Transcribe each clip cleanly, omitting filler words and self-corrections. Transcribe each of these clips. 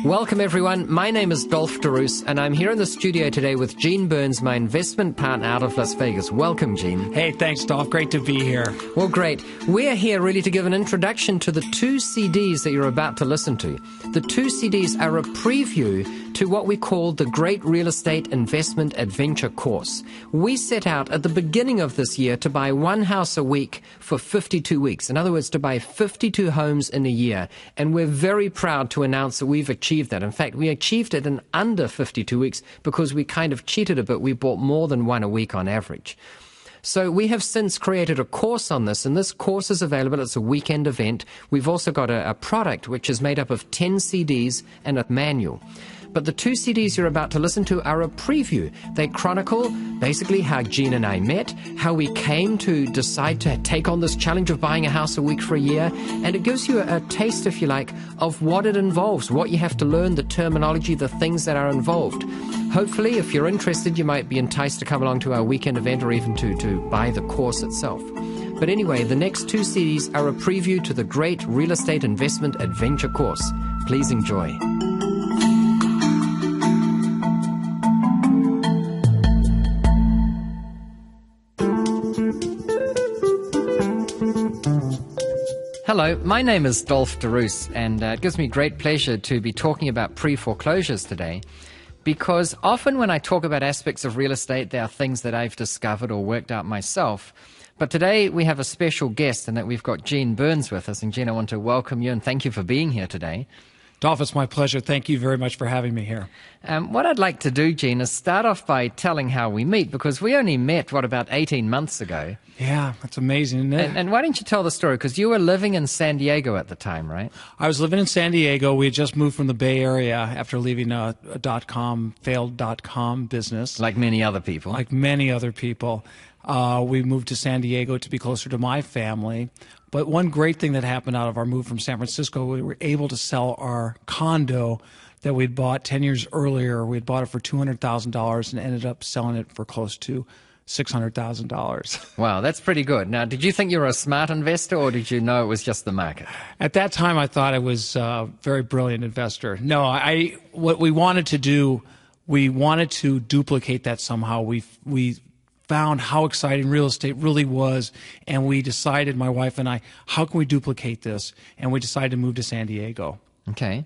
Welcome, everyone. My name is Dolf De Roos, and I'm here in the studio today with Gene Burns, my investment partner out of Las Vegas. Welcome, Gene. Hey, thanks, Dolf. Great to be here. Well, great. We're here really to give an introduction to the two CDs that you're about to listen to. The two CDs are a preview to what we call the Great Real Estate Investment Adventure Course. We set out at the beginning of this year to buy one house a week for 52 weeks. In other words, to buy 52 homes in a year. And we're very proud to announce that we've achieved that. In fact, we achieved it in under 52 weeks because we kind of cheated a bit. We bought more than one a week on average. So we have since created a course on this, and this course is available. It's a weekend event. We've also got a product which is made up of 10 CDs and a manual. But the two CDs you're about to listen to are a preview. They chronicle basically how Gene and I met, how we came to decide to take on this challenge of buying a house a week for a year, and it gives you a taste, if you like, of what it involves, what you have to learn, the terminology, the things that are involved. Hopefully, if you're interested, you might be enticed to come along to our weekend event or even to buy the course itself. But anyway, the next two CDs are a preview to the Great Real Estate Investment Adventure Course. Please enjoy. Hello, my name is Dolf De Roos, and it gives me great pleasure to be talking about pre-foreclosures today, because often when I talk about aspects of real estate, there are things that I've discovered or worked out myself. But today we have a special guest, and that we've got Gene Burns with us. And Gene, I want to welcome you and thank you for being here today. Dolf, it's my pleasure. Thank you very much for having me here. What I'd like to do, Gene, is start off by telling how we meet, because we only met, about 18 months ago. Yeah, that's amazing, isn't it? And why don't you tell the story? Because you were living in San Diego at the time, right? I was living in San Diego. We had just moved from the Bay Area after leaving a failed dot-com business. Like many other people. Like many other people. We moved to San Diego to be closer to my family. But one great thing that happened out of our move from San Francisco, we were able to sell our condo that we'd bought 10 years earlier. We had bought it for $200,000 and ended up selling it for close to $600,000. Wow, that's pretty good. Now, did you think you were a smart investor, or did you know it was just the market? At that time, I thought I was a very brilliant investor. No, what we wanted to do, we wanted to duplicate that somehow. We found how exciting real estate really was, and we decided, my wife and I, how can we duplicate this? And we decided to move to San Diego. Okay.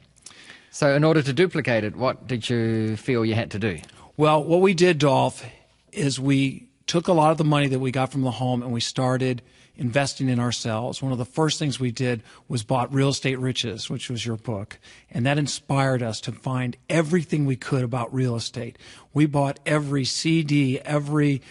So in order to duplicate it, what did you feel you had to do? Well, what we did, Dolf, is we took a lot of the money that we got from the home and we started investing in ourselves. One of the first things we did was bought Real Estate Riches, which was your book, and that inspired us to find everything we could about real estate. We bought every CD, every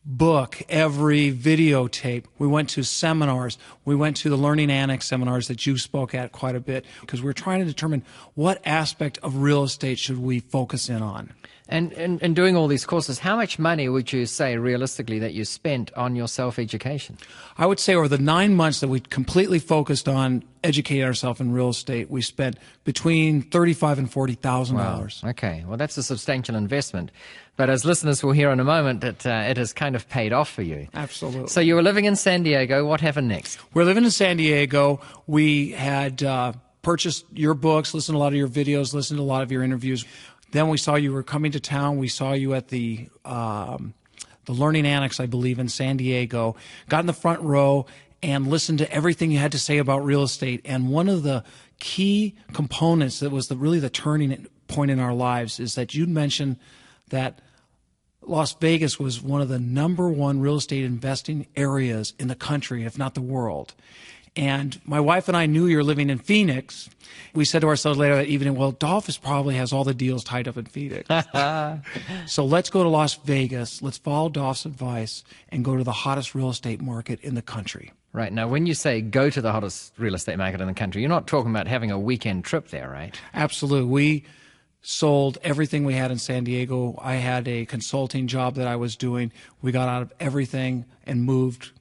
book, every videotape. We went to seminars. We went to the Learning Annex seminars that you spoke at quite a bit, because we were trying to determine what aspect of real estate should we focus in on. And doing all these courses, how much money would you say realistically that you spent on your self-education? I would say over the 9 months that we completely focused on educating ourselves in real estate, we spent between $35,000 and $40,000. Wow. Okay, well, that's a substantial investment. But as listeners will hear in a moment, it has kind of paid off for you. Absolutely. So you were living in San Diego. What happened next? We're living in San Diego. We had purchased your books, listened to a lot of your videos, listened to a lot of your interviews. Then we saw you were coming to town. We saw you at the Learning Annex, I believe, in San Diego. Got in the front row and listened to everything you had to say about real estate. And one of the key components that was really the turning point in our lives is that you'd mentioned that Las Vegas was one of the #1 real estate investing areas in the country, if not the world. And my wife and I knew you were living in Phoenix. We said to ourselves later that evening, well, Dolphus probably has all the deals tied up in Phoenix. So let's go to Las Vegas. Let's follow Dolph's advice and go to the hottest real estate market in the country. Right. Now, when you say go to the hottest real estate market in the country, you're not talking about having a weekend trip there, right? Absolutely. We sold everything we had in San Diego. I had a consulting job that I was doing. We got out of everything and moved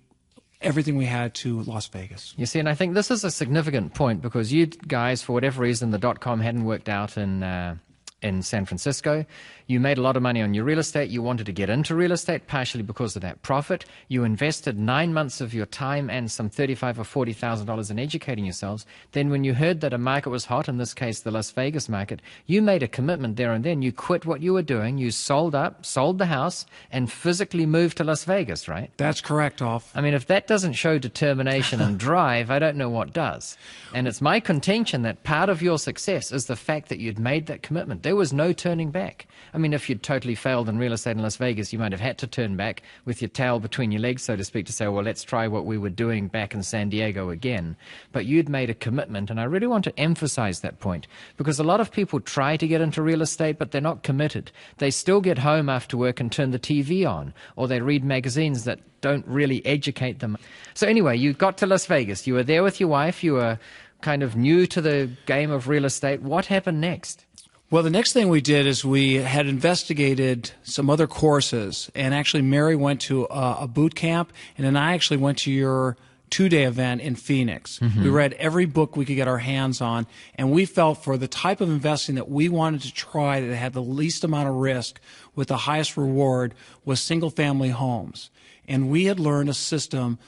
everything we had to Las Vegas. You see, and I think this is a significant point, because you guys, for whatever reason, the .com hadn't worked out in in San Francisco. You made a lot of money on your real estate. You wanted to get into real estate partially because of that profit. You invested 9 months of your time and some $35,000 or $40,000 in educating yourselves. Then when you heard that a market was hot, in this case the Las Vegas market, you made a commitment there and then. You quit what you were doing. You sold the house, and physically moved to Las Vegas, right? That's correct, Dolf. I mean, if that doesn't show determination and drive, I don't know what does. And it's my contention that part of your success is the fact that you'd made that commitment. There was no turning back. I mean, if you'd totally failed in real estate in Las Vegas, you might have had to turn back with your tail between your legs, so to speak, to say, well, let's try what we were doing back in San Diego again. But you'd made a commitment, and I really want to emphasize that point, because a lot of people try to get into real estate, but they're not committed. They still get home after work and turn the TV on, or they read magazines that don't really educate them. So anyway, you got to Las Vegas. You were there with your wife. You were kind of new to the game of real estate. What happened next? Well, the next thing we did is we had investigated some other courses, and actually Mary went to a boot camp, and then I actually went to your 2-day event in Phoenix. Mm-hmm. We read every book we could get our hands on, and we felt for the type of investing that we wanted to try that had the least amount of risk with the highest reward was single-family homes. And we had learned a system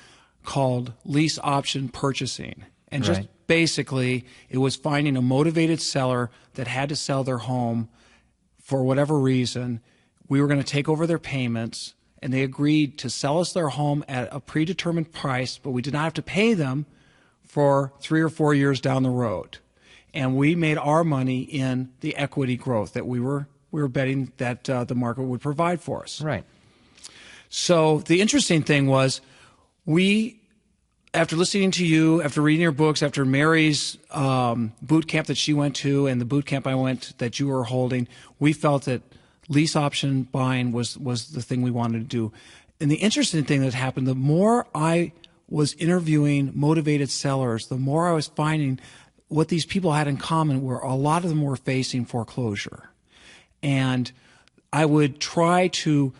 called lease option purchasing. And just basically, it was finding a motivated seller that had to sell their home for whatever reason. We were going to take over their payments, and they agreed to sell us their home at a predetermined price, but we did not have to pay them for 3 or 4 years down the road. And we made our money in the equity growth that we were betting that the market would provide for us. Right. So the interesting thing was, after listening to you, after reading your books, after Mary's boot camp that she went to and the boot camp I went that you were holding, we felt that lease option buying was the thing we wanted to do. And the interesting thing that happened, the more I was interviewing motivated sellers, the more I was finding what these people had in common were a lot of them were facing foreclosure. And I would try to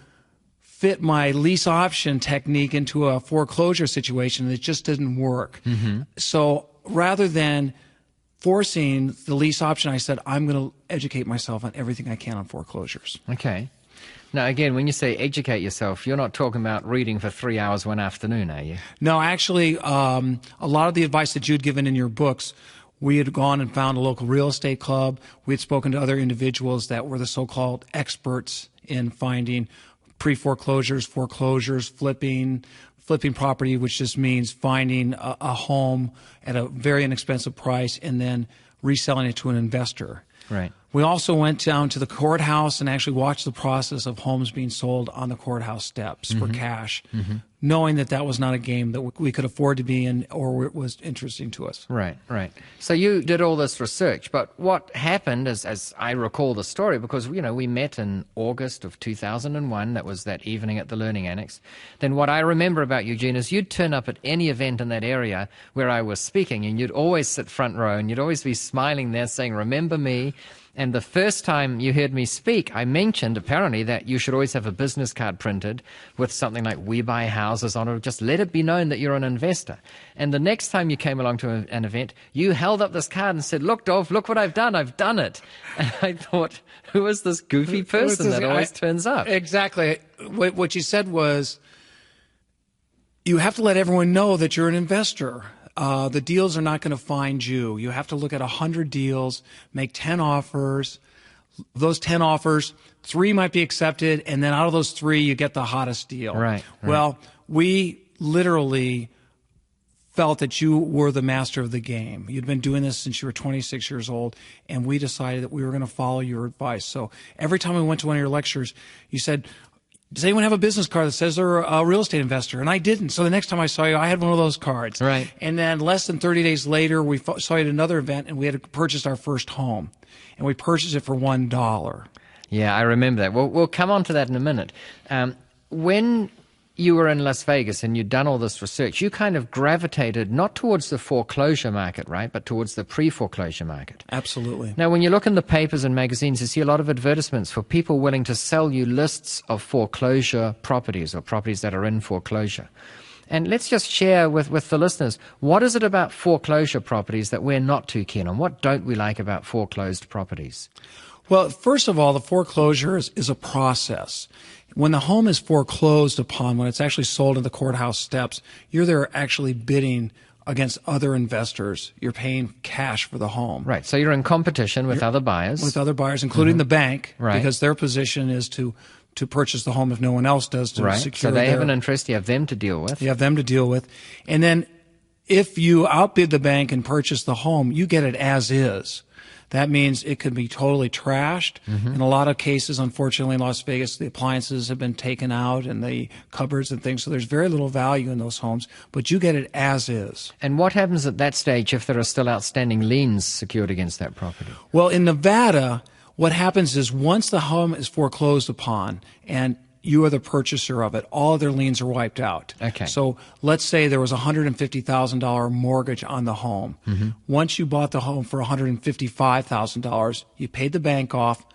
fit my lease option technique into a foreclosure situation, and it just didn't work. Mm-hmm. So rather than forcing the lease option, I said, I'm going to educate myself on everything I can on foreclosures. Okay. Now, again, when you say educate yourself, you're not talking about reading for 3 hours one afternoon, are you? No, actually, a lot of the advice that you'd given in your books, we had gone and found a local real estate club. We had spoken to other individuals that were the so-called experts in finding pre-foreclosures, foreclosures, flipping property, which just means finding a home at a very inexpensive price and then reselling it to an investor. Right. We also went down to the courthouse and actually watched the process of homes being sold on the courthouse steps for cash, knowing that that was not a game that we could afford to be in or it was interesting to us. Right, right. So you did all this research, but what happened, as I recall the story, because, we met in August of 2001, that was that evening at the Learning Annex. Then what I remember about Eugene is you'd turn up at any event in that area where I was speaking, and you'd always sit front row, and you'd always be smiling there saying, remember me. And the first time you heard me speak, I mentioned apparently that you should always have a business card printed with something like "We buy houses" on it. Just let it be known that you're an investor. And the next time you came along to an event, you held up this card and said, "Look, Dolf, look what I've done. I've done it." And I thought, who is this goofy person that always turns up? Exactly. What you said was, you have to let everyone know that you're an investor. The deals are not going to find you. You have to look at 100 deals, make 10 offers. Those 10 offers, 3 might be accepted, and then out of those 3, you get the hottest deal. Right. Well, we literally felt that you were the master of the game. You'd been doing this since you were 26 years old, and we decided that we were going to follow your advice. So every time we went to one of your lectures, you said, does anyone have a business card that says they're a real estate investor? And I didn't. So the next time I saw you, I had one of those cards. Right. And then less than 30 days later, we saw you at another event, and we had purchased our first home. And we purchased it for $1. Yeah, I remember that. We'll come on to that in a minute. When you were in Las Vegas and you'd done all this research, you kind of gravitated not towards the foreclosure market, right, but towards the pre-foreclosure market. Absolutely. Now, when you look in the papers and magazines, you see a lot of advertisements for people willing to sell you lists of foreclosure properties or properties that are in foreclosure. And let's just share with the listeners, what is it about foreclosure properties that we're not too keen on? What don't we like about foreclosed properties? Well, first of all, the foreclosure is a process. When the home is foreclosed upon, when it's actually sold in the courthouse steps, you're there actually bidding against other investors. You're paying cash for the home. Right. So you're in competition with other buyers. With other buyers, including the bank, Right. because their position is to purchase the home if no one else does to Right. secure So they their, have an interest. You have them to deal with. You have them to deal with. And then if you outbid the bank and purchase the home, you get it as is. That means it could be totally trashed. In a lot of cases, unfortunately, in Las Vegas, the appliances have been taken out and the cupboards and things. So there's very little value in those homes, but you get it as is. And what happens at that stage if there are still outstanding liens secured against that property? Well, in Nevada, what happens is once the home is foreclosed upon and you are the purchaser of it, all of their liens are wiped out. Okay. So let's say there was a $150,000 mortgage on the home. Once you bought the home for $155,000, you paid the bank off,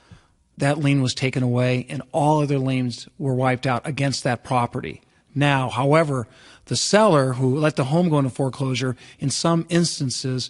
that lien was taken away, and all other liens were wiped out against that property. Now, however, the seller who let the home go into foreclosure, in some instances,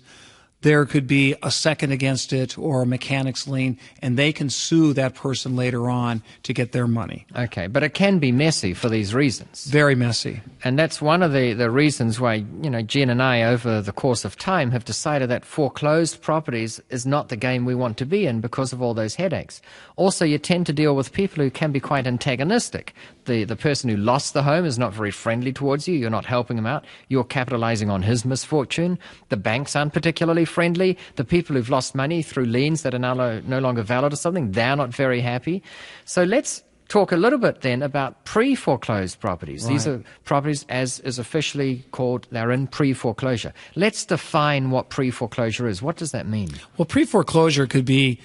there could be a second against it or a mechanic's lien, and they can sue that person later on to get their money. Okay, but it can be messy for these reasons. Very messy. And that's one of the reasons why, Jen and I, over the course of time, have decided that foreclosed properties is not the game we want to be in because of all those headaches. Also, you tend to deal with people who can be quite antagonistic. The person who lost the home is not very friendly towards you. You're not helping him out. You're capitalizing on his misfortune. The banks aren't particularly friendly. The people who've lost money through liens that are now no longer valid or something, they're not very happy. So let's talk a little bit then about pre-foreclosed properties. Right. These are properties, as is officially called, they're in pre-foreclosure. Let's define what pre-foreclosure is. What does that mean? Well, pre-foreclosure could be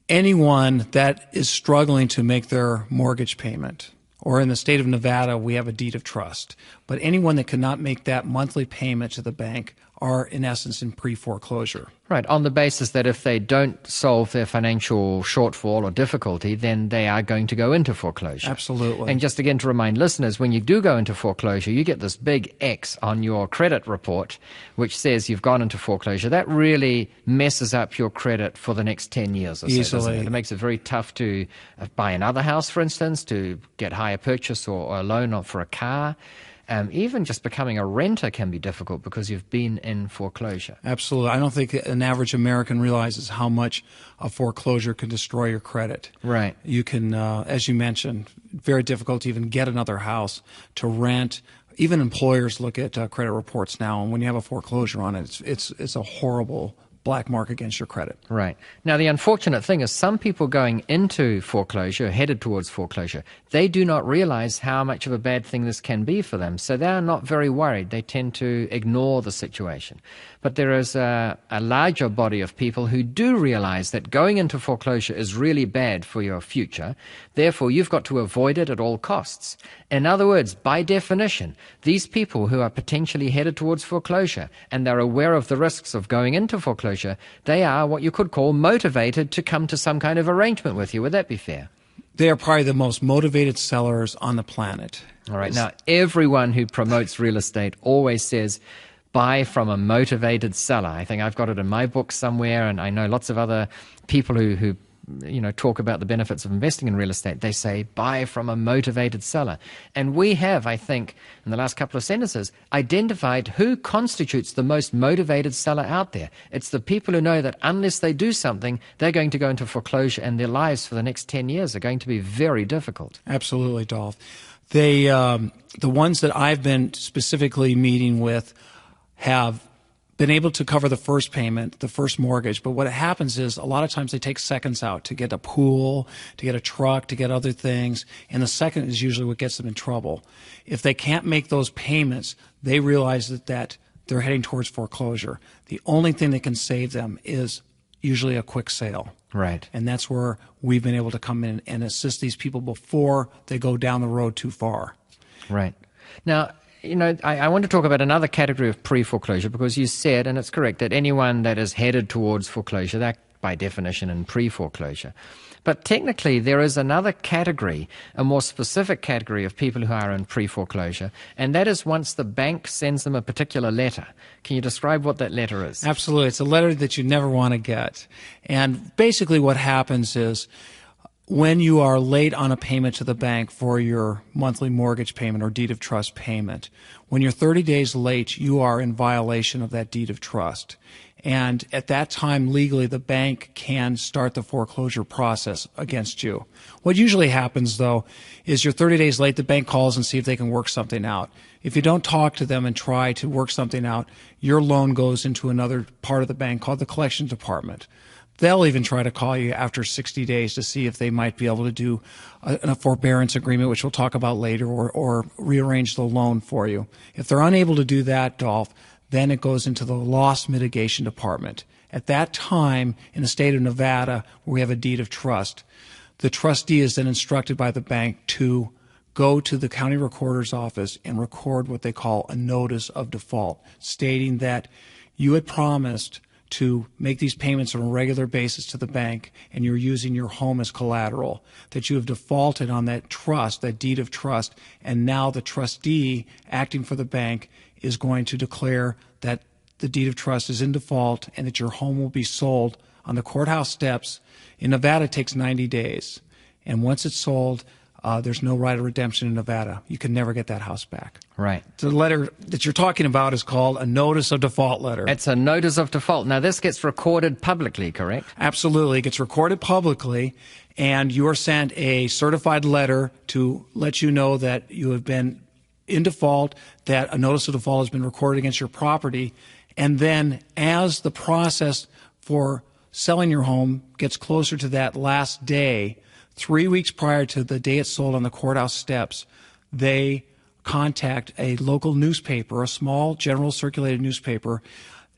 anyone that is struggling to make their mortgage payment. Or in the state of Nevada, we have a deed of trust. But anyone that cannot make that monthly payment to the bank are, in essence, in pre-foreclosure. Right, on the basis that if they don't solve their financial shortfall or difficulty, then they are going to go into foreclosure. Absolutely. And just again to remind listeners, when you do go into foreclosure, you get this big X on your credit report, which says you've gone into foreclosure. That really messes up your credit for the next 10 years or so, doesn't it? It makes it very tough to buy another house, for instance, to get higher purchase or a loan for a car. Even just becoming a renter can be difficult because you've been in foreclosure. Absolutely. I don't think an average American realizes how much a foreclosure can destroy your credit. Right. You can, as you mentioned, very difficult to even get another house, to rent. Even employers look at credit reports now, and when you have a foreclosure on it, it's a horrible black mark against your credit. Right. Now, the unfortunate thing is some people going into foreclosure, headed towards foreclosure, they do not realize how much of a bad thing this can be for them. So they're not very worried. They tend to ignore the situation. But there is a larger body of people who do realize that going into foreclosure is really bad for your future. Therefore, you've got to avoid it at all costs. In other words, by definition, these people who are potentially headed towards foreclosure and they're aware of the risks of going into foreclosure, they are what you could call motivated to come to some kind of arrangement with you. Would that be fair? They are probably the most motivated sellers on the planet. All right. Now, everyone who promotes real estate always says, buy from a motivated seller. I think I've got it in my book somewhere, and I know lots of other people who talk about the benefits of investing in real estate. They say, buy from a motivated seller. And we have, I think, in the last couple of sentences, identified who constitutes the most motivated seller out there. It's the people who know that unless they do something, they're going to go into foreclosure, and their lives for the next 10 years are going to be very difficult. Absolutely, Dolf. The ones that I've been specifically meeting with have been able to cover the first payment, the first mortgage. But what happens is a lot of times they take seconds out to get a pool, to get a truck, to get other things. And the second is usually what gets them in trouble. If they can't make those payments, they realize that they're heading towards foreclosure. The only thing that can save them is usually a quick sale. Right. And that's where we've been able to come in and assist these people before they go down the road too far. Right. Now, I want to talk about another category of pre-foreclosure because you said, and it's correct, that anyone that is headed towards foreclosure, by definition in pre-foreclosure. But technically, there is another category, a more specific category of people who are in pre-foreclosure, and that is once the bank sends them a particular letter. Can you describe what that letter is? Absolutely. It's a letter that you never want to get. And basically what happens is when you are late on a payment to the bank for your monthly mortgage payment or deed of trust payment, when you're 30 days late, you are in violation of that deed of trust. And at that time, legally, the bank can start the foreclosure process against you. What usually happens, though, is you're 30 days late, the bank calls and see if they can work something out. If you don't talk to them and try to work something out, your loan goes into another part of the bank called the collection department. They'll even try to call you after 60 days to see if they might be able to do a forbearance agreement, which we'll talk about later, or rearrange the loan for you. If they're unable to do that, Dolph, then it goes into the loss mitigation department. At that time, in the state of Nevada, where we have a deed of trust, the trustee is then instructed by the bank to go to the county recorder's office and record what they call a notice of default, stating that you had promised to make these payments on a regular basis to the bank and you're using your home as collateral, that you have defaulted on that trust, that deed of trust, and now the trustee acting for the bank is going to declare that the deed of trust is in default and that your home will be sold on the courthouse steps. In Nevada, it takes 90 days. And once it's sold, there's no right of redemption in Nevada. You can never get that house back. Right. The letter that you're talking about is called a notice of default letter. It's a notice of default. Now, this gets recorded publicly, correct? Absolutely. It gets recorded publicly, and you are sent a certified letter to let you know that you have been in default, that a notice of default has been recorded against your property, and then as the process for selling your home gets closer to that last day, 3 weeks prior to the day it's sold on the courthouse steps, they contact a local newspaper, a small general circulated newspaper,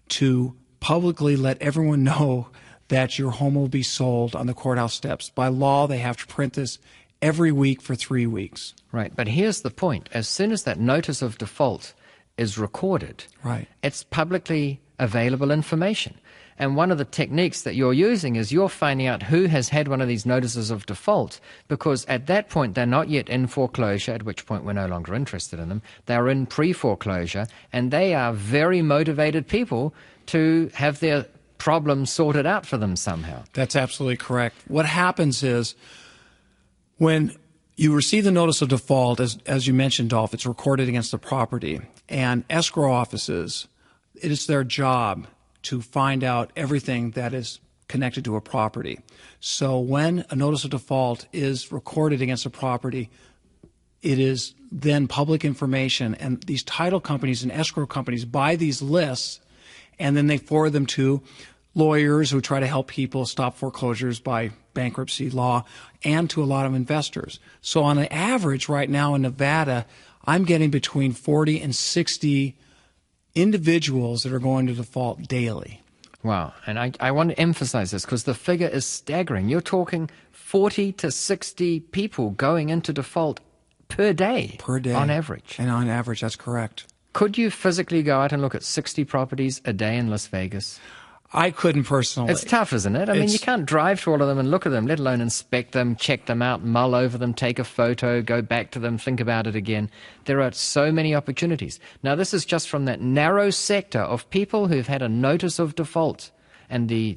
to publicly let everyone know that your home will be sold on the courthouse steps. By law, they have to print this every week for 3 weeks. Right, but here's the point. As soon as that notice of default is recorded, right, it's publicly available information. And one of the techniques that you're using is you're finding out who has had one of these notices of default, because at that point they're not yet in foreclosure, at which point we're no longer interested in them. They're in pre-foreclosure, and they are very motivated people to have their problems sorted out for them somehow. That's absolutely correct. What happens is when you receive the notice of default, as you mentioned, Dolph, it's recorded against the property. And escrow offices, it is their job to find out everything that is connected to a property. So when a notice of default is recorded against a property, it is then public information, and these title companies and escrow companies buy these lists, and then they forward them to lawyers who try to help people stop foreclosures by bankruptcy law, and to a lot of investors. So on an average right now in Nevada, I'm getting between 40 and 60 individuals that are going to default daily. Wow. And I want to emphasize this because the figure is staggering. You're talking 40 to 60 people going into default per day. Per day. On average. And on average, that's correct. Could you physically go out and look at 60 properties a day in Las Vegas? I couldn't personally. It's tough, isn't it? I mean, you can't drive to all of them and look at them, let alone inspect them, check them out, mull over them, take a photo, go back to them, think about it again. There are so many opportunities. Now, this is just from that narrow sector of people who've had a notice of default and the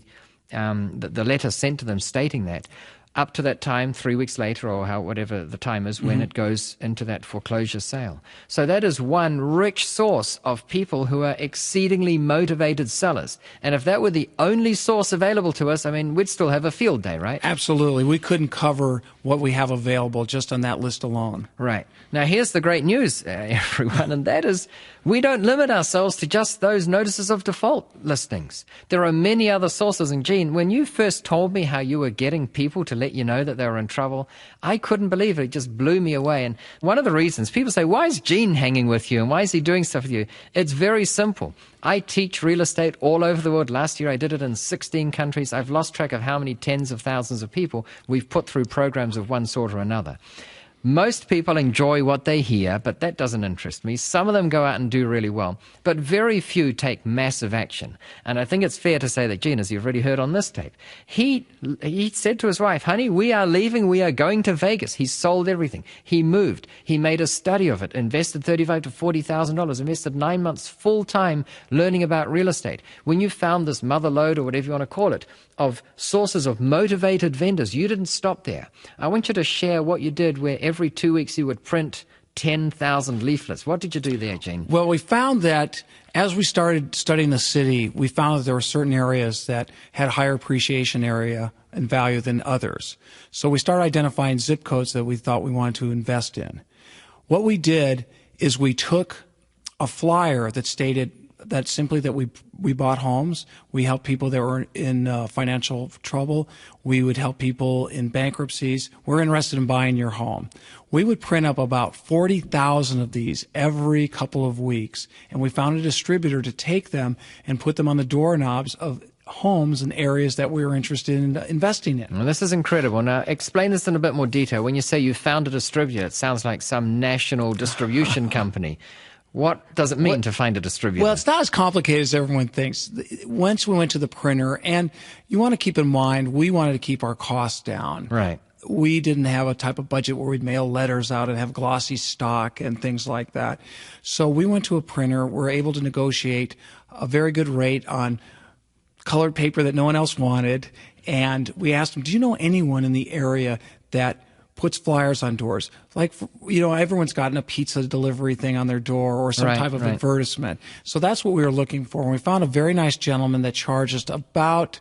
letter sent to them stating that. Up to that time, 3 weeks later, or whatever the time is, when it goes into that foreclosure sale. So that is one rich source of people who are exceedingly motivated sellers. And if that were the only source available to us, I mean, we'd still have a field day, right? Absolutely. We couldn't cover what we have available just on that list alone. Right. Now, here's the great news, everyone, and that is we don't limit ourselves to just those notices of default listings. There are many other sources. And, Gene, when you first told me how you were getting people to let you know that they were in trouble, I couldn't believe it. It just blew me away. And one of the reasons, people say, why is Gene hanging with you and why is he doing stuff with you? It's very simple. I teach real estate all over the world. Last year I did it in 16 countries. I've lost track of how many tens of thousands of people we've put through programs of one sort or another. Most people enjoy what they hear, but that doesn't interest me. Some of them go out and do really well, but very few take massive action. And I think it's fair to say that Gene, as you've already heard on this tape, he said to his wife, honey, we are leaving. We are going to Vegas. He sold everything. He moved. He made a study of it, invested $35,000 to $40,000, invested 9 months full-time learning about real estate. When you found this mother lode, or whatever you want to call it, of sources of motivated vendors, you didn't stop there. I want you to share what you did, where every 2 weeks you would print 10,000 leaflets. What did you do there, Gene? Well, we found that as we started studying the city, we found that there were certain areas that had higher appreciation area and value than others. So we started identifying zip codes that we thought we wanted to invest in. What we did is we took a flyer that stated that simply that we bought homes. We helped people that were in financial trouble. We would help people in bankruptcies. We're interested in buying your home. We would print up about 40,000 of these every couple of weeks, and we found a distributor to take them and put them on the doorknobs of homes in areas that we were interested in investing in. Well, this is incredible. Now, explain this in a bit more detail. When you say you found a distributor, it sounds like some national distribution company. What does it mean to find a distributor? Well, it's not as complicated as everyone thinks. Once we went to the printer, and you want to keep in mind, we wanted to keep our costs down. Right. We didn't have a type of budget where we'd mail letters out and have glossy stock and things like that. So we went to a printer. We're able to negotiate a very good rate on colored paper that no one else wanted. And we asked them, do you know anyone in the area that puts flyers on doors? Like, you know, everyone's gotten a pizza delivery thing on their door or some type of advertisement. So that's what we were looking for. And we found a very nice gentleman that charged us about,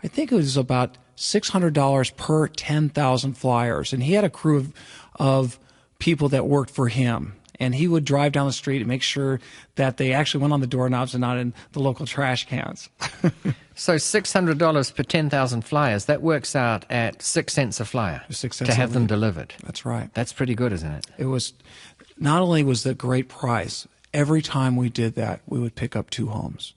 I think it was about $600 per 10,000 flyers. And he had a crew of people that worked for him. And he would drive down the street and make sure that they actually went on the doorknobs and not in the local trash cans. So $600 per 10,000 flyers, that works out at 6 cents a flyer 6 cents to have them delivered. That's right. That's pretty good, isn't it? It was, not only was it a great price, every time we did that, we would pick up 2 homes.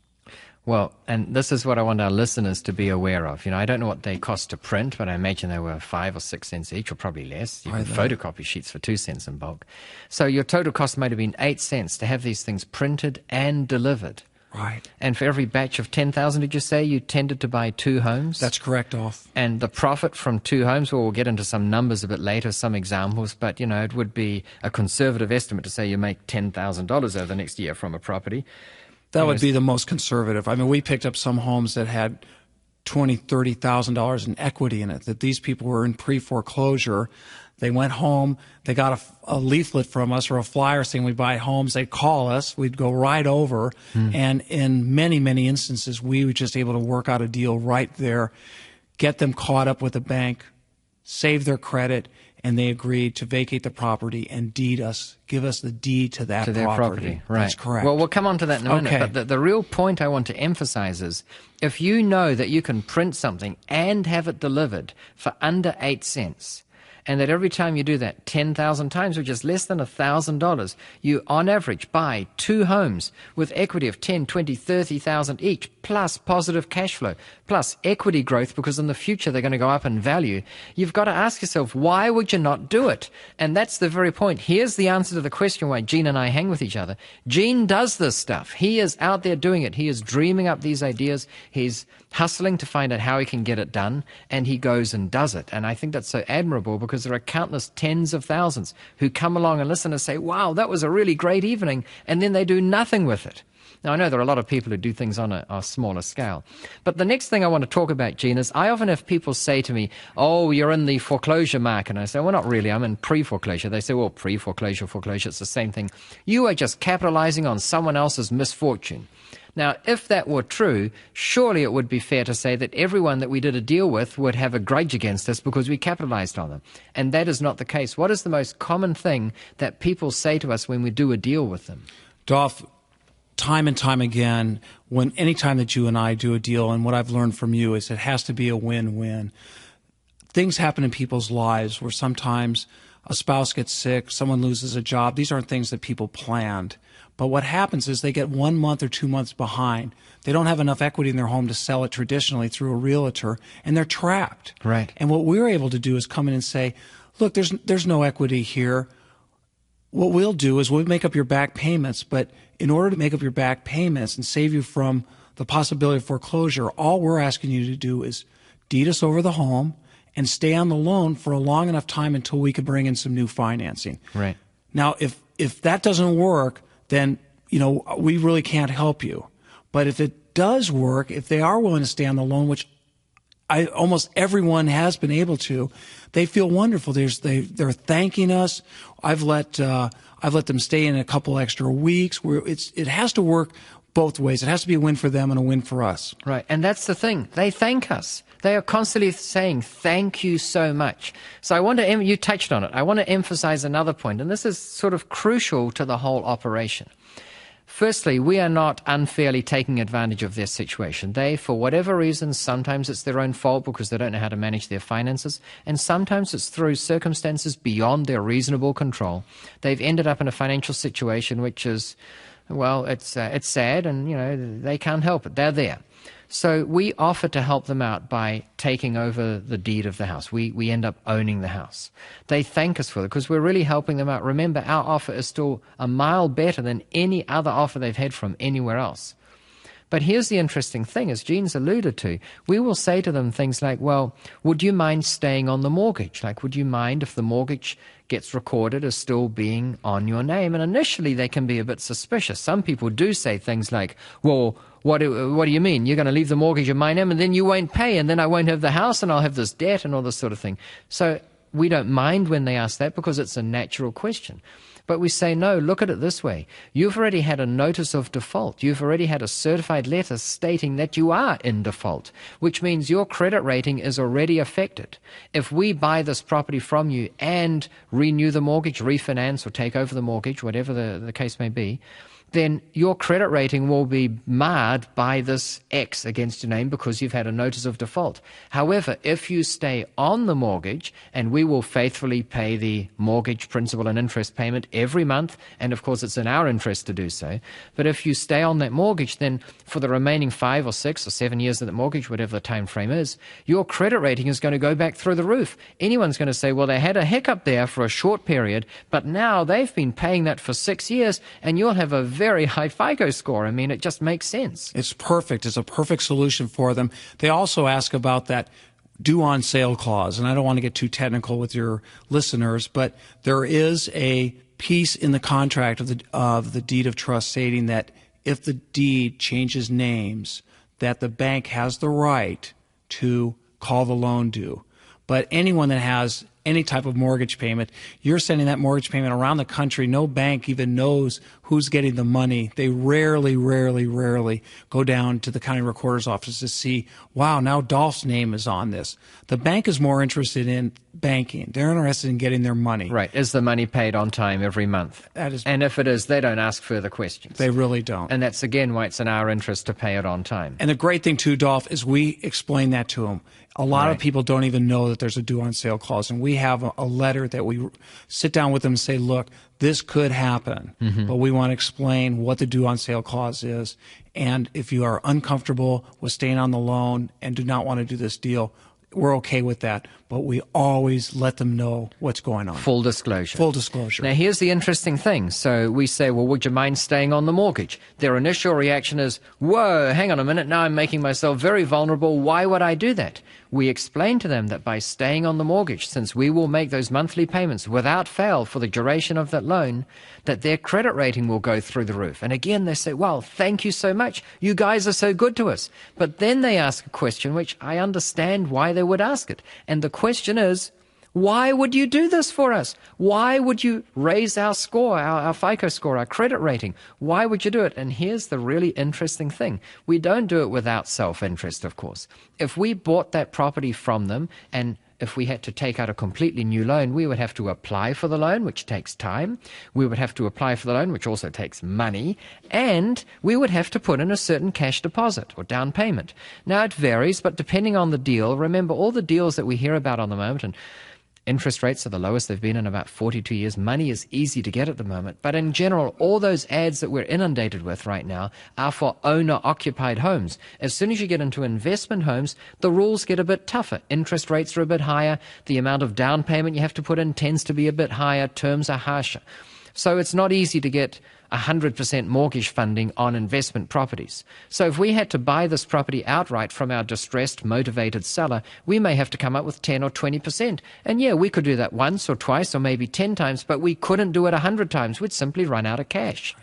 Well, and this is what I want our listeners to be aware of. You know, I don't know what they cost to print, but I imagine they were 5 or 6 cents each, or probably less. You can photocopy sheets for 2 cents in bulk. So your total cost might have been 8 cents to have these things printed and delivered. Right. And for every batch of 10,000, did you say you tended to buy 2 homes? That's correct, Dolf. And the profit from 2 homes, well, we'll get into some numbers a bit later, some examples, but, you know, it would be a conservative estimate to say you make $10,000 over the next year from a property. That would be the most conservative. I mean, we picked up some homes that had $20,000, $30,000 in equity in it, that these people were in pre-foreclosure. They went home, they got a leaflet from us or a flyer saying we buy homes. They'd call us, we'd go right over, and in many, many instances, we were just able to work out a deal right there, get them caught up with the bank, save their credit, and they agreed to vacate the property and give us the deed to that property. Right. That's correct. Well, we'll come on to that in a minute. But the real point I want to emphasize is, if you know that you can print something and have it delivered for under 8 cents, and that every time you do that 10,000 times, which is less than $1,000, you on average buy 2 homes with equity of 10, 20, 30,000 each, plus positive cash flow, plus equity growth, because in the future they're going to go up in value. You've got to ask yourself, why would you not do it? And that's the very point. Here's the answer to the question why Gene and I hang with each other. Gene does this stuff. He is out there doing it. He is dreaming up these ideas. He's hustling to find out how he can get it done, and he goes and does it. And I think that's so admirable, because there are countless tens of thousands who come along and listen and say, wow, that was a really great evening, and then they do nothing with it. Now, I know there are a lot of people who do things on a smaller scale. But the next thing I want to talk about, Gene, is I often have people say to me, oh, you're in the foreclosure market. And I say, well, not really. I'm in pre-foreclosure. They say, well, pre-foreclosure, foreclosure, it's the same thing. You are just capitalizing on someone else's misfortune. Now, if that were true, surely it would be fair to say that everyone that we did a deal with would have a grudge against us because we capitalized on them. And that is not the case. What is the most common thing that people say to us when we do a deal with them? Dolf, time and time again, any time that you and I do a deal, and what I've learned from you is it has to be a win-win. Things happen in people's lives where sometimes a spouse gets sick, someone loses a job. These aren't things that people planned. But what happens is they get 1 month or 2 months behind. They don't have enough equity in their home to sell it traditionally through a realtor, and they're trapped. Right. And what we're able to do is come in and say, look, there's no equity here. What we'll do is we'll make up your back payments, but in order to make up your back payments and save you from the possibility of foreclosure, all we're asking you to do is deed us over the home and stay on the loan for a long enough time until we can bring in some new financing. Right. Now, if that doesn't work, then, we really can't help you. But if it does work, if they are willing to stay on the loan, which almost everyone has been able to, they feel wonderful. They're thanking us. I've let them stay in a couple extra weeks. It has to work both ways. It has to be a win for them and a win for us. Right. And that's the thing. They thank us. They are constantly saying, thank you so much. So you touched on it. I want to emphasize another point, and this is sort of crucial to the whole operation. Firstly, we are not unfairly taking advantage of their situation. They, for whatever reason, sometimes it's their own fault because they don't know how to manage their finances, and sometimes it's through circumstances beyond their reasonable control. They've ended up in a financial situation which is, well, it's sad, and they can't help it. They're there. So we offer to help them out by taking over the deed of the house. We end up owning the house. They thank us for it because we're really helping them out. Remember, our offer is still a mile better than any other offer they've had from anywhere else. But here's the interesting thing, as Gene's alluded to, we will say to them things like, well, would you mind staying on the mortgage? Like, would you mind if the mortgage gets recorded as still being on your name? And initially they can be a bit suspicious. Some people do say things like, well, what do you mean? You're going to leave the mortgage in my name and then you won't pay and then I won't have the house and I'll have this debt and all this sort of thing. So we don't mind when they ask that because it's a natural question. But we say, no, look at it this way. You've already had a notice of default. You've already had a certified letter stating that you are in default, which means your credit rating is already affected. If we buy this property from you and renew the mortgage, refinance or take over the mortgage, whatever the case may be, then your credit rating will be marred by this X against your name because you've had a notice of default. However, if you stay on the mortgage, and we will faithfully pay the mortgage principal and interest payment every month, and of course it's in our interest to do so, but if you stay on that mortgage, then for the remaining 5 or 6 or 7 years of the mortgage, whatever the time frame is, your credit rating is going to go back through the roof. Anyone's going to say, well, they had a hiccup there for a short period, but now they've been paying that for 6 years, and you'll have a very high FICO score. I mean, it just makes sense. It's perfect. It's a perfect solution for them. They also ask about that due on sale clause, and I don't want to get too technical with your listeners, but there is a piece in the contract of the deed of trust stating that if the deed changes names, that the bank has the right to call the loan due. But anyone that has any type of mortgage payment, you're sending that mortgage payment around the country. No bank even knows who's getting the money. They rarely go down to the county recorder's office to see, wow, now Dolph's name is on this. The bank is more interested in banking. They're interested in getting their money. Right. Is the money paid on time every month? That is. And if it is, they don't ask further questions. They really don't. And that's, again, why it's in our interest to pay it on time. And the great thing, too, Dolph, is we explain that to them. A lot of people don't even know that there's a due on sale clause, and we have a letter that we sit down with them and say, look, this could happen, but we want to explain what the due on sale clause is. And if you are uncomfortable with staying on the loan and do not want to do this deal, we're okay with that, but we always let them know what's going on. Full disclosure. Full disclosure. Now, here's the interesting thing. So we say, well, would you mind staying on the mortgage? Their initial reaction is, whoa, hang on a minute. Now I'm making myself very vulnerable. Why would I do that? We explain to them that by staying on the mortgage, since we will make those monthly payments without fail for the duration of that loan, that their credit rating will go through the roof. And again, they say, well, thank you so much. You guys are so good to us. But then they ask a question which I understand why they would ask it. And the question is, why would you do this for us? Why would you raise our score, our FICO score, our credit rating? Why would you do it? And here's the really interesting thing. We don't do it without self-interest, of course. If we bought that property from them, and if we had to take out a completely new loan, we would have to apply for the loan, which takes time. We would have to apply for the loan, which also takes money. And we would have to put in a certain cash deposit or down payment. Now, it varies, but depending on the deal, remember all the deals that we hear about on the moment, and Interest rates are the lowest they've been in about 42 years. Money is easy to get at the moment. But in general, all those ads that we're inundated with right now are for owner-occupied homes. As soon as you get into investment homes, the rules get a bit tougher. Interest rates are a bit higher. The amount of down payment you have to put in tends to be a bit higher. Terms are harsher. So it's not easy to get 100% mortgage funding on investment properties. So if we had to buy this property outright from our distressed, motivated seller, we may have to come up with 10 or 20%. And yeah, we could do that once or twice or maybe 10 times, but we couldn't do it 100 times. We'd simply run out of cash.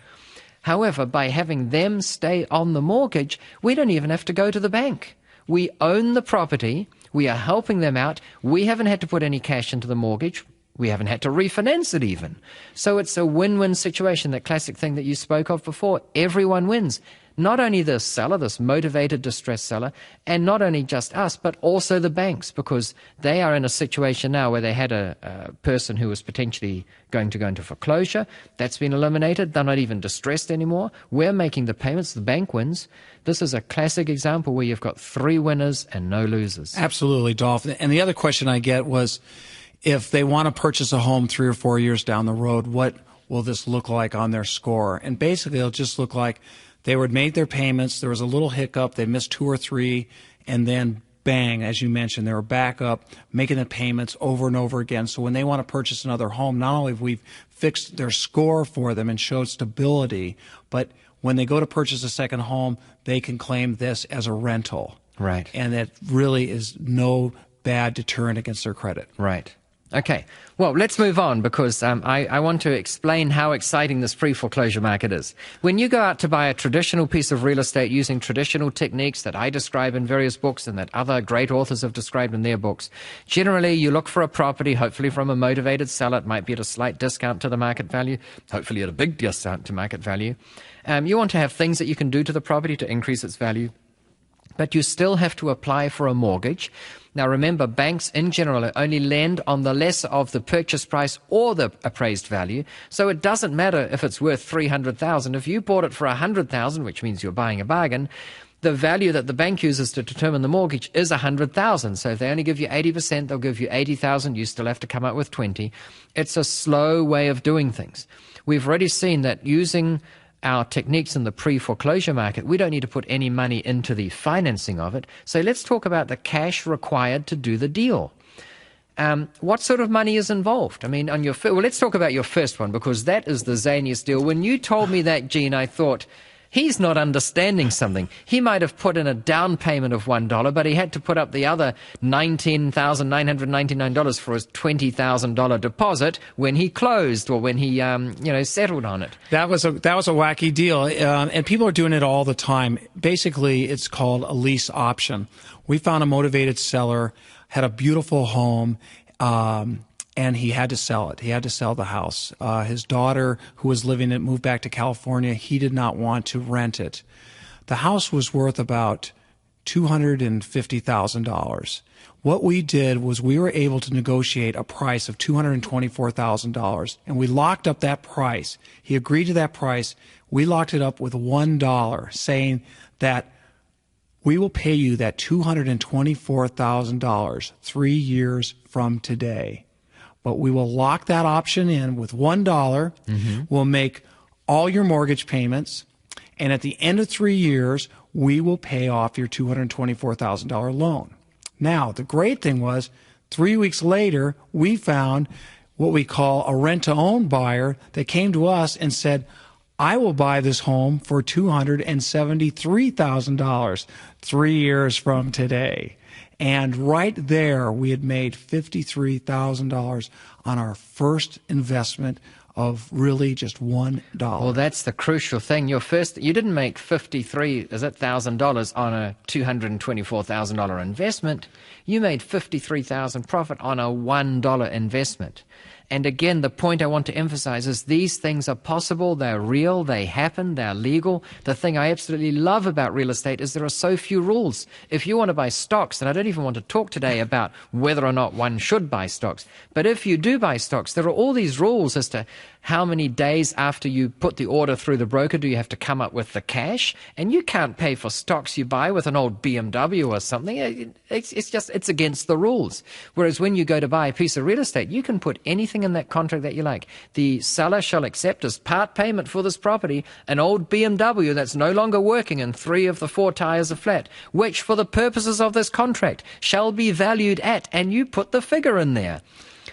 However, by having them stay on the mortgage, we don't even have to go to the bank. We own the property. We are helping them out. We haven't had to put any cash into the mortgage. We haven't had to refinance it even. So it's a win-win situation, that classic thing that you spoke of before. Everyone wins. Not only the seller, this motivated, distressed seller, and not only just us, but also the banks, because they are in a situation now where they had a person who was potentially going to go into foreclosure. That's been eliminated. They're not even distressed anymore. We're making the payments. The bank wins. This is a classic example where you've got 3 winners and no losers. Absolutely, Dolph. And the other question I get was, if they want to purchase a home 3 or 4 years down the road, what will this look like on their score? And basically, it'll just look like they would make their payments, there was a little hiccup, they missed 2 or 3, and then bang, as you mentioned, they were back up, making the payments over and over again. So when they want to purchase another home, not only have we fixed their score for them and showed stability, but when they go to purchase a second home, they can claim this as a rental. Right. And that really is no bad deterrent against their credit. Right. Okay, well, let's move on, because I want to explain how exciting this pre-foreclosure market is. When you go out to buy a traditional piece of real estate using traditional techniques that I describe in various books and that other great authors have described in their books, generally you look for a property, hopefully from a motivated seller. It might be at a slight discount to the market value, hopefully at a big discount to market value. You want to have things that you can do to the property to increase its value, but you still have to apply for a mortgage. Now remember, banks in general only lend on the lesser of the purchase price or the appraised value. So it doesn't matter if it's worth $300,000. If you bought it for $100,000, which means you're buying a bargain, the value that the bank uses to determine the mortgage is $100,000. So if they only give you 80%, they'll give you $80,000. You still have to come up with 20. It's a slow way of doing things. We've already seen that using our techniques in the pre-foreclosure market, we don't need to put any money into the financing of it. So let's talk about the cash required to do the deal. What sort of money is involved? I mean, on your well, let's talk about your first one, because that is the zaniest deal. When you told me that, Gene, I thought, he's not understanding something. He might have put in a down payment of $1, but he had to put up the other $19,999 for his $20,000 deposit when he closed, or when he, settled on it. That was a wacky deal, and people are doing it all the time. Basically, it's called a lease option. We found a motivated seller, had a beautiful home, and he had to sell it. He had to sell the house. His daughter, who was living in it, moved back to California. He did not want to rent it. The house was worth about $250,000. What we did was we were able to negotiate a price of $224,000, and we locked up that price. He agreed to that price. We locked it up with $1, saying that we will pay you that $224,000 3 years from today. But we will lock that option in with $1. Mm-hmm. We'll make all your mortgage payments, and at the end of 3 years, we will pay off your $224,000 loan. Now, the great thing was, 3 weeks later, we found what we call a rent-to-own buyer that came to us and said, I will buy this home for $273,000 3 years from today. And right there, we had made $53,000 on our first investment of really just $1. Well, that's the crucial thing. You didn't make $1,000 on a $224,000 investment. You made $53,000 profit on a $1 investment. And again, the point I want to emphasize is these things are possible, they're real, they happen, they're legal. The thing I absolutely love about real estate is there are so few rules. If you want to buy stocks, and I don't even want to talk today about whether or not one should buy stocks, but if you do buy stocks, there are all these rules as to How many days after you put the order through the broker do you have to come up with the cash? And you can't pay for stocks you buy with an old BMW or something. It's against the rules. Whereas when you go to buy a piece of real estate, you can put anything in that contract that you like. The seller shall accept as part payment for this property an old BMW that's no longer working and 3 of the 4 tires are flat, which for the purposes of this contract shall be valued at, and you put the figure in there.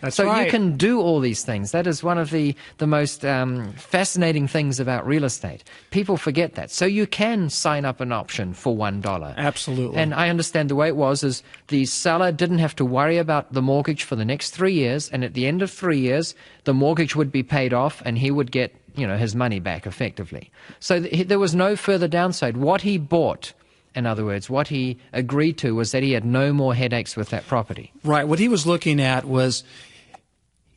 That's so right. You can do all these things. That is one of the most fascinating things about real estate. People forget that. So you can sign up an option for $1. Absolutely. And I understand the way it was is the seller didn't have to worry about the mortgage for the next 3 years, and at the end of 3 years, the mortgage would be paid off and he would get, his money back effectively. So there was no further downside. What he bought, in other words, what he agreed to was that he had no more headaches with that property. Right. What he was looking at was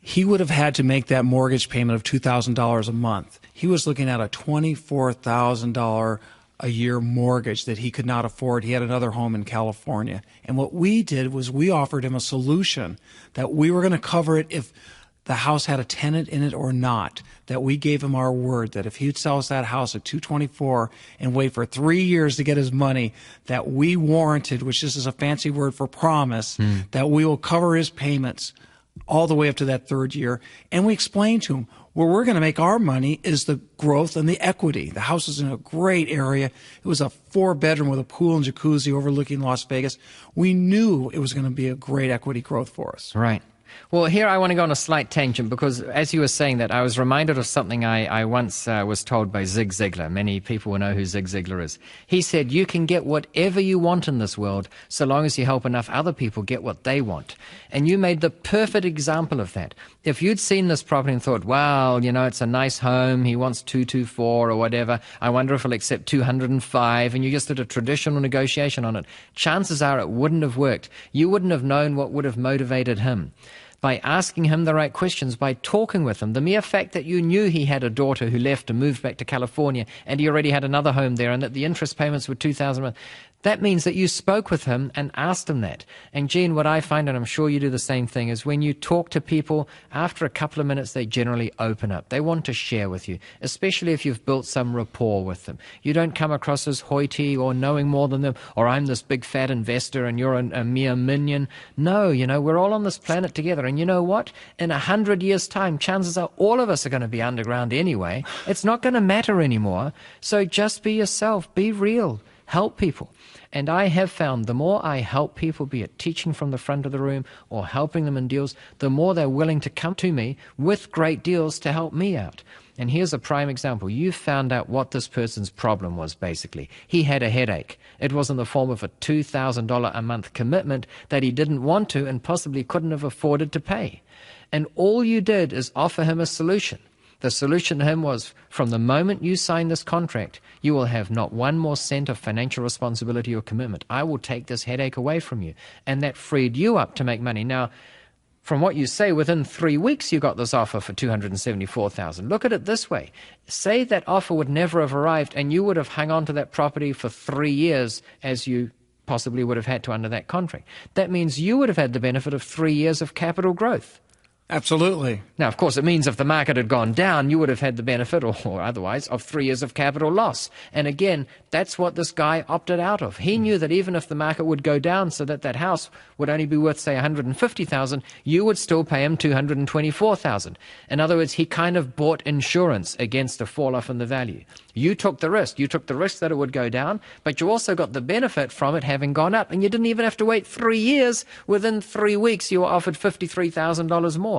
he would have had to make that mortgage payment of $2,000 a month. He was looking at a $24,000 a year mortgage that he could not afford. He had another home in California. And what we did was we offered him a solution that we were going to cover it if the house had a tenant in it or not, that we gave him our word that if he'd sell us that house at $224 and wait for 3 years to get his money, that we warranted, which this is a fancy word for promise, that we will cover his payments all the way up to that 3rd year. And we explained to him where we're going to make our money is the growth and the equity. The house is in a great area. It was a 4-bedroom with a pool and jacuzzi overlooking Las Vegas. We knew it was going to be a great equity growth for us. Right. Well, here I want to go on a slight tangent because as you were saying that, I was reminded of something I once was told by Zig Ziglar. Many people will know who Zig Ziglar is. He said, you can get whatever you want in this world so long as you help enough other people get what they want. And you made the perfect example of that. If you'd seen this property and thought, well, it's a nice home, he wants 224 or whatever, I wonder if he'll accept 205, and you just did a traditional negotiation on it, chances are it wouldn't have worked. You wouldn't have known what would have motivated him. By asking him the right questions, by talking with him, the mere fact that you knew he had a daughter who left and moved back to California and he already had another home there and that the interest payments were $2,000 a month, that means that you spoke with him and asked him that. And Gene, what I find, and I'm sure you do the same thing, is when you talk to people, after a couple of minutes, they generally open up. They want to share with you, especially if you've built some rapport with them. You don't come across as hoity or knowing more than them, or I'm this big fat investor and you're a mere minion. No, we're all on this planet together. And you know what? In 100 years' time, chances are all of us are going to be underground anyway. It's not going to matter anymore. So just be yourself. Be real. Help people. And I have found the more I help people, be it teaching from the front of the room or helping them in deals, the more they're willing to come to me with great deals to help me out. And here's a prime example. You found out what this person's problem was, basically. He had a headache. It was in the form of a $2,000 a month commitment that he didn't want to and possibly couldn't have afforded to pay. And all you did is offer him a solution. The solution to him was, from the moment you sign this contract, you will have not one more cent of financial responsibility or commitment. I will take this headache away from you. And that freed you up to make money. Now, from what you say, within 3 weeks you got this offer for $274,000. Look at it this way. Say that offer would never have arrived and you would have hung on to that property for 3 years as you possibly would have had to under that contract. That means you would have had the benefit of 3 years of capital growth. Absolutely. Now, of course, it means if the market had gone down, you would have had the benefit, or otherwise, of 3 years of capital loss. And again, that's what this guy opted out of. He knew that even if the market would go down so that that house would only be worth, say, $150,000, you would still pay him $224,000. In other words, he kind of bought insurance against a fall-off in the value. You took the risk. You took the risk that it would go down, but you also got the benefit from it having gone up. And you didn't even have to wait 3 years. Within 3 weeks, you were offered $53,000 more.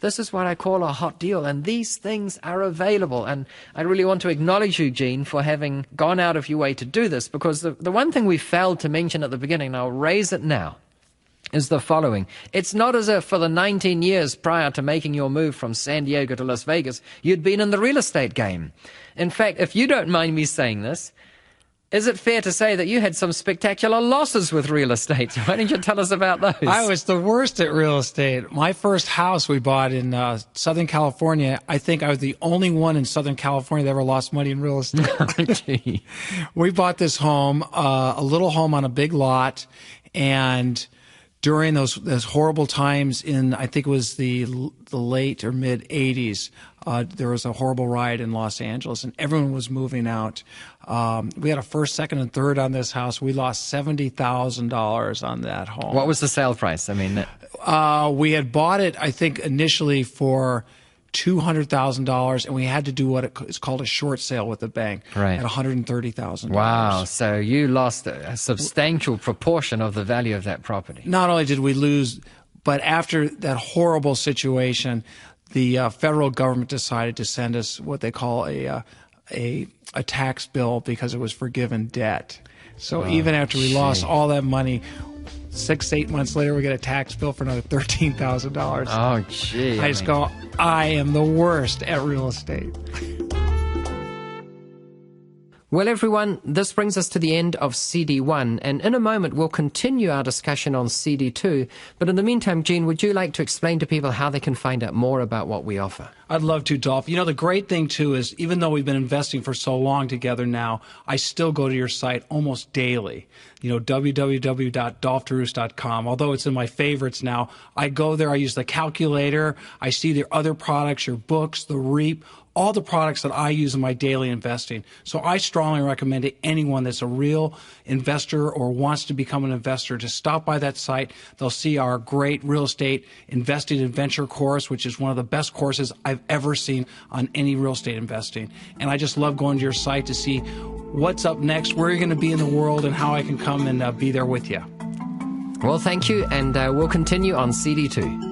This is what I call a hot deal, and these things are available. And I really want to acknowledge you, Gene, for having gone out of your way to do this, because the one thing we failed to mention at the beginning, and I'll raise it now, is the following. It's not as if for the 19 years prior to making your move from San Diego to Las Vegas, you'd been in the real estate game. In fact, if you don't mind me saying this, is it fair to say that you had some spectacular losses with real estate? Why don't you tell us about those? I was the worst at real estate. My first house we bought in Southern California, I think I was the only one in Southern California that ever lost money in real estate. We bought this home, a little home on a big lot, and during those horrible times in, I think it was the late or mid 80s, there was a horrible riot in Los Angeles, and everyone was moving out. We had a first, second, and third on this house. We lost $70,000 on that home. What was the sale price? I mean, we had bought it, I think, initially for $200,000, and we had to do what is called a short sale with the bank at $130,000. Wow! So you lost a substantial proportion of the value of that property. Not only did we lose, but after that horrible situation, the federal government decided to send us what they call a tax bill because it was forgiven debt. So even after we lost all that money, 6-8 months later, we get a tax bill for another $13,000. Oh, gee. I just go, I am the worst at real estate. Well, everyone, this brings us to the end of CD1, and in a moment we'll continue our discussion on CD2. But in the meantime, Gene, would you like to explain to people how they can find out more about what we offer? I'd love to, Dolf. You know, the great thing, too, is even though we've been investing for so long together now, I still go to your site almost daily. You know, www.dolfderoos.com. Although it's in my favorites now, I go there, I use the calculator, I see their other products, your books, the REAP, all the products that I use in my daily investing. So I strongly recommend to anyone that's a real investor or wants to become an investor to stop by that site. They'll see our great real estate investing and venture course, which is one of the best courses I've ever seen on any real estate investing. And I just love going to your site to see what's up next, where you're going to be in the world, and how I can come and be there with you. Well, thank you, and we'll continue on CD2.